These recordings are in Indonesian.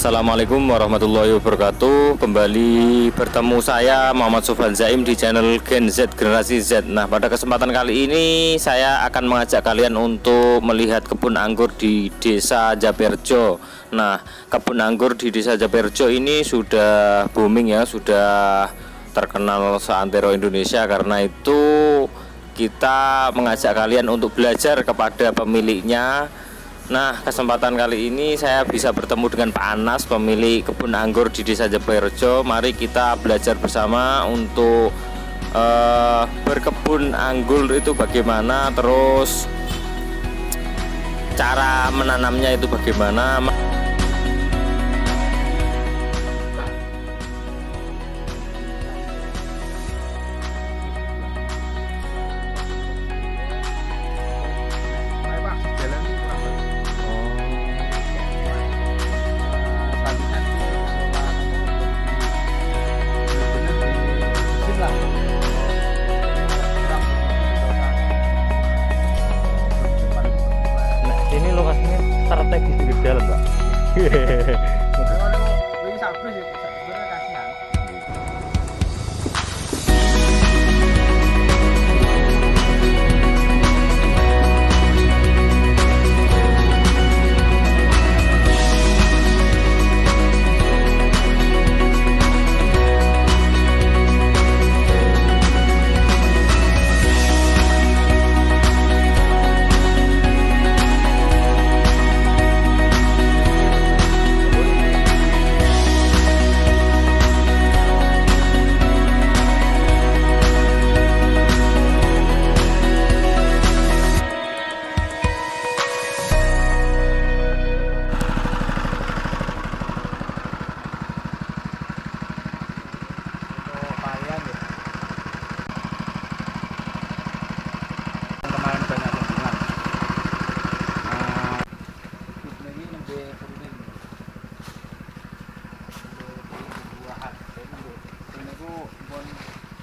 Assalamualaikum warahmatullahi wabarakatuh. Kembali bertemu saya Muhammad Sofwan Zaim di channel Gen Z Generasi Z. Nah, pada kesempatan kali ini saya akan mengajak kalian untuk melihat kebun anggur di Desa Japerjo. Nah, kebun anggur di Desa Japerjo ini sudah booming ya, sudah terkenal seantero Indonesia. Karena itu kita mengajak kalian untuk belajar kepada pemiliknya. Nah, kesempatan kali ini saya bisa bertemu dengan Pak Anas, pemilik kebun anggur di Desa Japerjo. Mari kita belajar bersama untuk berkebun anggur itu bagaimana, terus cara menanamnya itu bagaimana. Ini lokasinya strategis di dalam, Pak.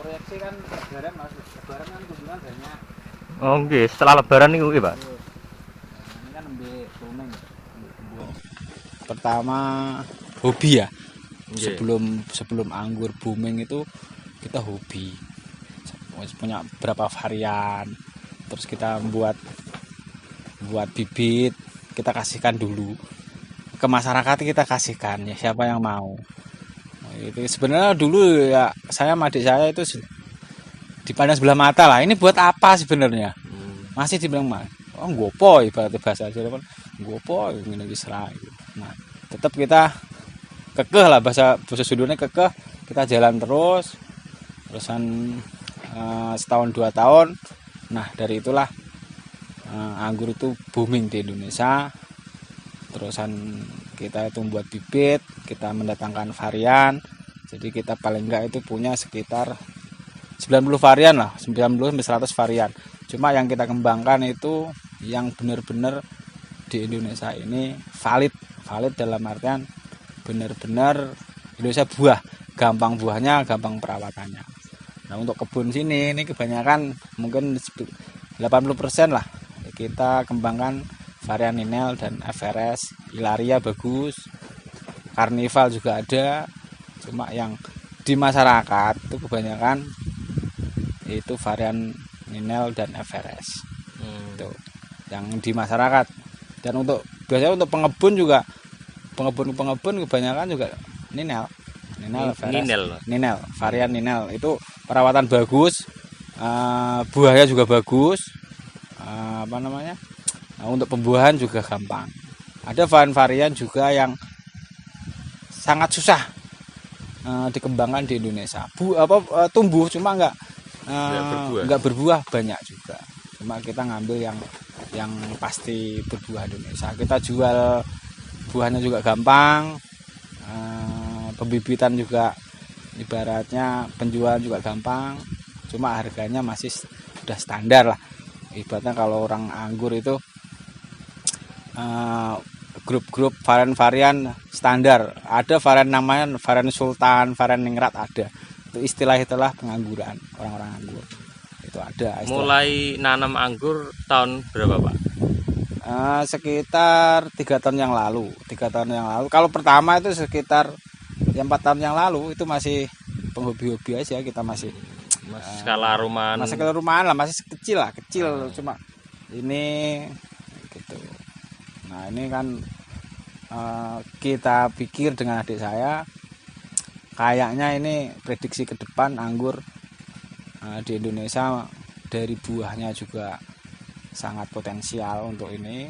Proyeksi kan lebaran Mas, lebaran kan kunjungan banyak. Oh, nggih, setelah lebaran niku nggih, Pak. Ini kan nembe booming. Pertama hobi ya. Sebelum anggur booming itu kita hobi. Punya berapa varian. Terus kita buat bibit, kita kasihkan dulu ke masyarakat, kita kasihkan ya siapa yang mau. Itu sebenarnya dulu ya saya sama adik saya itu dipandang sebelah mata lah, ini buat apa sebenarnya. Masih dibilang oh nggopo, ibarat bahasa Jawa kan nggopo ngene iki serai. Nah, tetap kita kekeh lah, bahasa sundune kekeh, kita jalan terusan setahun 2 tahun. Nah, dari itulah anggur itu booming di Indonesia. Terusan kita itu membuat bibit, kita mendatangkan varian. Jadi kita paling enggak itu punya sekitar 90 varian lah, 90-100 varian. Cuma yang kita kembangkan itu yang benar-benar di Indonesia ini valid dalam artian benar-benar Indonesia buah, gampang buahnya, gampang perawatannya. Nah, untuk kebun sini ini kebanyakan mungkin 80% lah kita kembangkan varian Ninel dan FRS. Ilaria bagus, Karnival juga ada. Cuma yang di masyarakat itu kebanyakan itu varian Ninel dan FRS. Itu yang di masyarakat. Dan biasanya untuk pengebun juga, pengebun kebanyakan juga Ninel, FRS. Ninel, varian Ninel itu perawatan bagus, buahnya juga bagus. Untuk pembuahan juga gampang. Ada varian juga yang sangat susah dikembangkan di Indonesia. Tumbuh cuma nggak berbuah banyak juga. Cuma kita ngambil yang pasti berbuah Indonesia. Kita jual buahnya juga gampang. Pembibitan juga ibaratnya penjualan juga gampang. Cuma harganya masih sudah standar lah. Ibaratnya kalau orang anggur itu grup-grup varian standar. Ada varian namanya varian Sultan, varian Ningrat ada. Itu istilah pengangguran, orang-orang anggur. Itu ada istilah. Mulai nanam anggur tahun berapa, Pak? Sekitar 3 tahun yang lalu. Kalau pertama itu sekitar 4 tahun yang lalu itu masih penghobi-hobi aja, kita masih skala rumahan. masih skala rumahan lah, masih kecil cuma ini gitu. Nah ini kan kita pikir dengan adik saya kayaknya ini prediksi ke depan anggur di Indonesia dari buahnya juga sangat potensial untuk ini.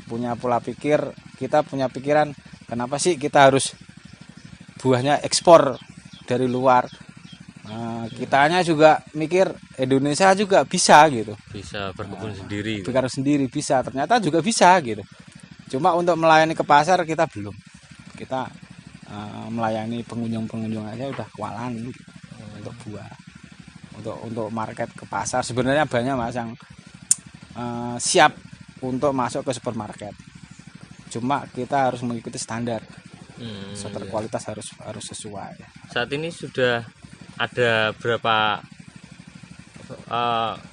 Punya pola pikir, kita punya pikiran kenapa sih kita harus buahnya ekspor dari luar. Kitanya juga mikir Indonesia juga bisa gitu, Bisa berkebun sendiri. berkarya sendiri bisa, ternyata juga bisa gitu. Cuma untuk melayani ke pasar kita belum. Kita melayani pengunjung aja udah kewalahan gitu, untuk buah. Untuk market ke pasar sebenarnya banyak Mas yang siap untuk masuk ke supermarket. Cuma kita harus mengikuti standar. Standar kualitas harus sesuai. Saat ini sudah ada berapa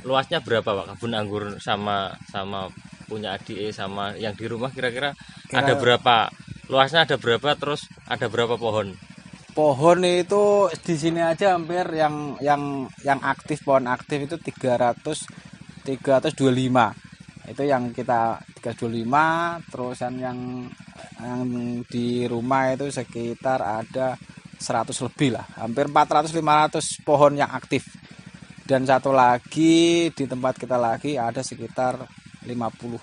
luasnya berapa Pak kebun anggur sama punya adik sama yang di rumah kira-kira ada berapa? Luasnya ada berapa, terus ada berapa pohon? Pohon itu di sini aja hampir yang aktif, pohon aktif itu 325. Itu yang kita 325, terusan yang di rumah itu sekitar ada 100 lebih lah, hampir 400-500 pohon yang aktif. Dan satu lagi di tempat kita lagi ada sekitar 50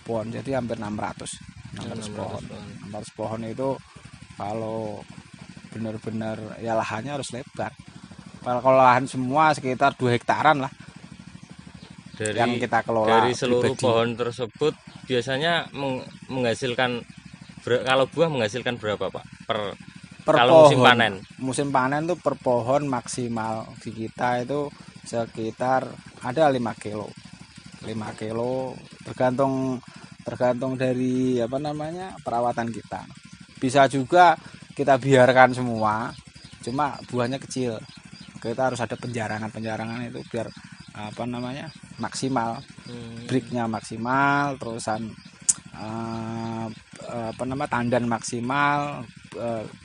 pohon, jadi hampir 600 pohon. 600 pohon itu kalau benar-benar ya lahannya harus lebar. Kalau lahan semua sekitar 2 hektaran lah yang kita kelola. Dari seluruh pribadi. Pohon tersebut biasanya menghasilkan, kalau buah menghasilkan berapa Pak per kalau musim panen? Musim panen tuh per pohon maksimal di kita itu sekitar ada 5 kilo. 5 kilo tergantung dari perawatan kita. Bisa juga kita biarkan semua, cuma buahnya kecil. Kita harus ada penjarangan itu biar maksimal. Breaknya maksimal, terusan tandan maksimal,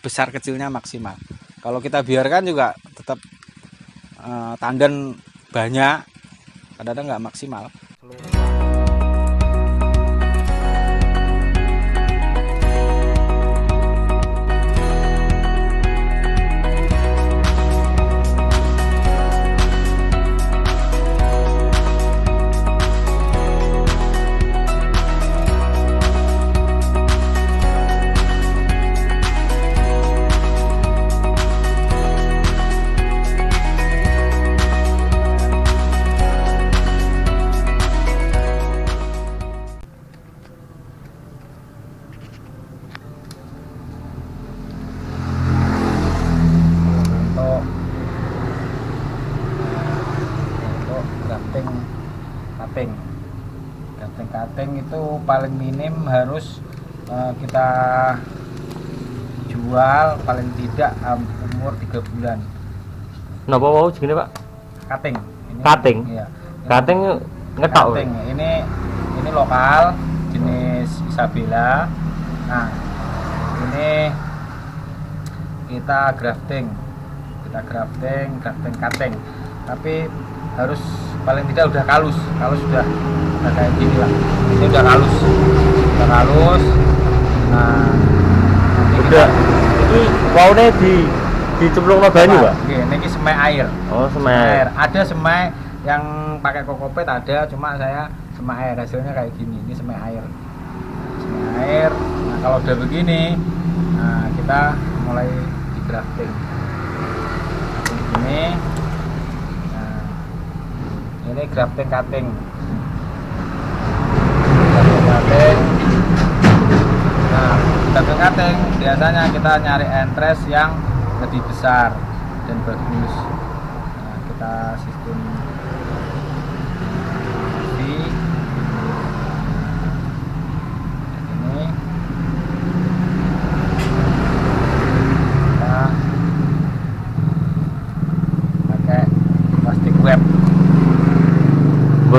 besar kecilnya maksimal. Kalau kita biarkan juga tetap tandan banyak, kadang-kadang nggak maksimal. Cutting itu paling minim harus kita jual paling tidak umur 3 bulan. Napa wau jenenge Pak? Cutting. Cutting. Iya. Cutting ngetok. Cutting. Ini lokal jenis Isabella. Nah, ini kita grafting. Cutting. Tapi harus paling tidak udah kalus sudah kayak gini lah. Ini udah kalus. Nah, Udah. Iki waune dicemplungno banyu, Pak. Nggih, niki semai air. Oh, semai air. Ada semai yang pakai kokopet ada, cuma saya semai air. Hasilnya kayak gini. Ini semai air. Nah, kalau udah begini, nah kita mulai di grafting. Ini ini grafting cutting. Nah, grafting cutting biasanya kita nyari entres yang lebih besar dan bagus. Nah, kita sistem ini kita pakai plastik wrap.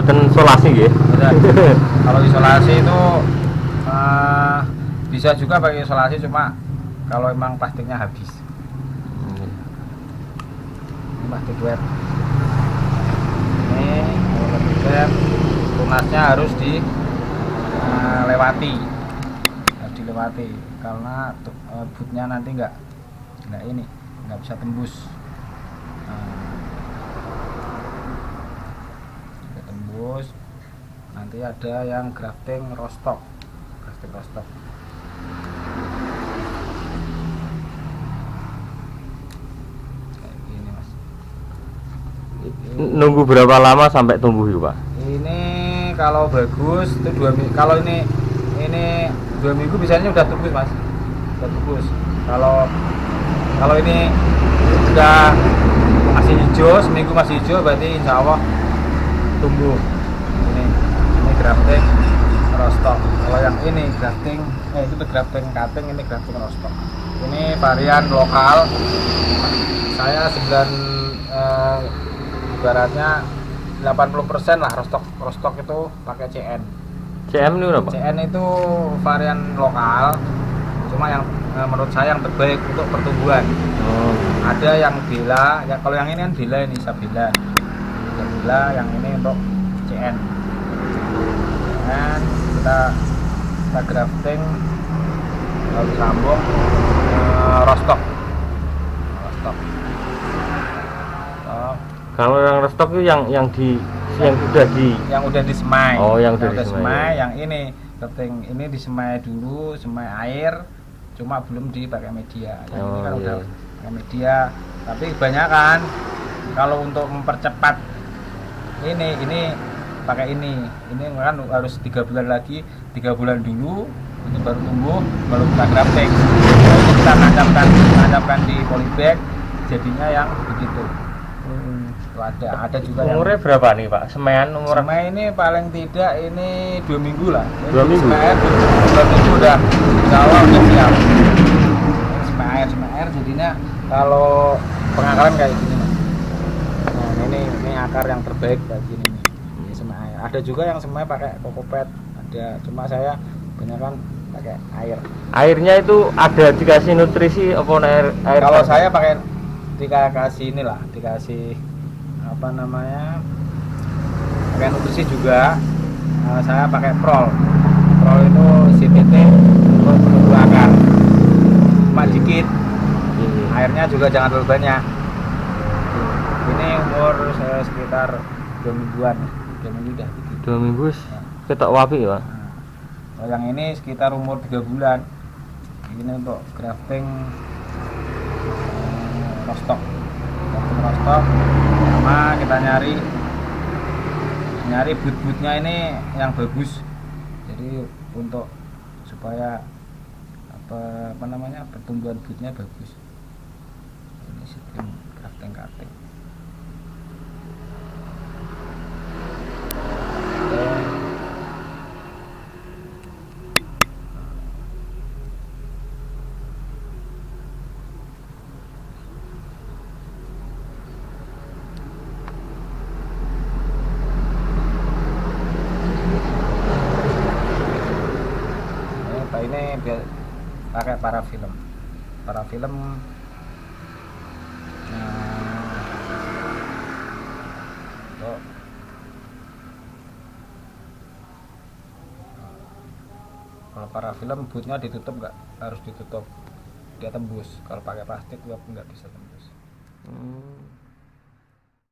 boten solasi nggih. Kalau isolasi itu bisa juga pakai isolasi, cuma kalau emang plastiknya habis. Ini plastik wet. Ini plastik wet, tunasnya harus dilewati, karena bootnya nanti nggak bisa tembus. Nanti ada yang grafting rostok. Kayak gini Mas. Nunggu berapa lama sampai tumbuh itu Pak? Ini kalau bagus itu 2 minggu. Kalau ini 2 minggu biasanya udah tumbuh Mas. Udah tumbuh. Kalau ini udah masih hijau, seminggu masih hijau, berarti insya Allah tumbuh. Ini grafting rostok. Kalau yang ini grafting, itu grafting cutting, ini grafting rostok. Ini varian lokal. Saya ibaratnya 80% lah rostok itu pakai CN. CM ini berapa? CN itu varian lokal, cuma yang menurut saya yang terbaik untuk pertumbuhan. Ada yang Bella, ya kalau yang ini kan Bella, ini Sabila. Sabila, yang ini untuk CN. Dan kita grafting lalu sambung rostok. Kalau yang restock itu yang udah disemai. Oh, yang udah disemai. Yang ini grafting ini disemai dulu, semai air, cuma belum dipakai media. Yang ini kan udah pakai media, tapi kebanyakan kalau untuk mempercepat ini pakai ini kan harus 3 bulan lagi, 3 bulan dulu itu baru tumbuh, baru kita grafting. Itu kita nancapkan di polybag, jadinya yang begitu. Ada juga umurnya yang berapa nih Pak? Semaian semai ini paling tidak ini 2 minggu lah. 2 minggu? Semai 2 minggu udah insya Allah udah siap. Semai air jadinya kalau pengakaran kayak gini Mas. Nah ini akar yang terbaik kayak gini nih. Ini semai air. Ada juga yang semai pakai kokopet, ada, cuma saya kebanyakan pakai air. Airnya itu ada dikasih nutrisi apa air? Kalau saya pakai dikasih apa namanya, pakai nutrisi juga. Saya pakai prol itu CTT untuk penumbuh akar, cuma dikit. Airnya juga jangan terlalu banyak. Ini umur saya sekitar 2 mingguan, 2 minggu udah begitu. 2 minggu ketok wapi Pak. Kalau yang ini sekitar umur 3 bulan. Ini untuk grafting rostok. Sama kita nyari boot-bootnya ini yang bagus. Jadi untuk supaya apa namanya, pertumbuhan bootnya bagus. Ini sistem grafting cutting. Ini pakai parafilm. Kalau parafilm bootnya ditutup, nggak harus ditutup, dia tembus. Kalau pakai plastik nggak bisa tembus.